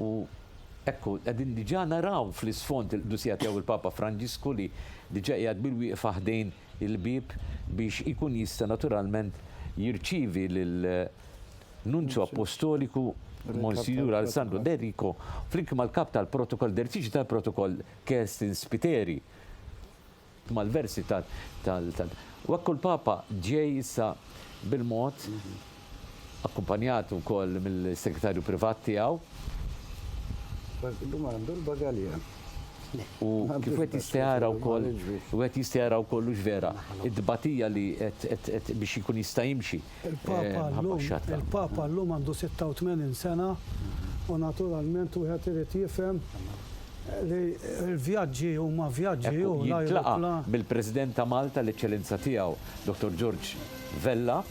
U ekku, għedin diġa naraw fl-isfond il-dusija tiegħu il-Papa Franġisku li diġa qiegħed bil-wieqfa ħdejn il-bib biex ikun jista' naturalment jirċivi lill-Nunzju Apostoliku Monsignor Alessandro De Rico flimkien mal-kap tal-protokoll, dertiġi tal-protokoll Kerstin Spiteri mal-versi u ekku l-Papa ġej issa bil-mod akkumpanjat ukoll mill-segretarju privat tiegħu. U kif qed jistjara wkoll lux vera id-dibatija li qed biex ikun jista' jimxi. Il-Papa llum għandu 86 sena u naturalment wieħed irid jifhem li l-vjaġġi huma vjaġġi u jitlaqa bil-President ta' Malta l-Eċċellenza tiegħu, Dr. George Vella.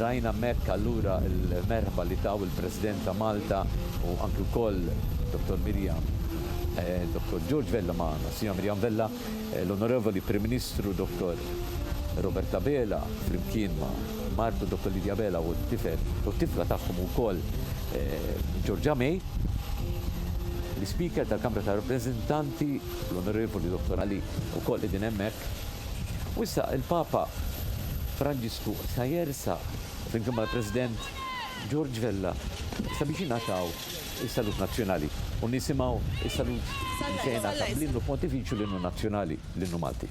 Rajna mek allura il-merħba li taw il-President ta' Malta u anki wkoll Dr. Miriam, Dr. George Vella magħna, Signora Miriam Vella, l-Onorevoli Prim Ministru Dr. Roberta Bela, flimkien ma' Martu Dr. Lidia Bela u t-tifel u t-tifla tagħhom ukoll Giorgia May, l-Speaker tal-Kamra ta' Rappreżentanti, l-Onorevoli Dr. Ali ukoll qegħdin hemmhekk. U issa il-Papa Franġisku sa jersa flimkien mal-President George Vella sabiex jingħataw is-salut nazzjonali u nisimgħu is-salut li se jingħata bl-innu pontifiċu l-innu nazzjonali l-innu Malti.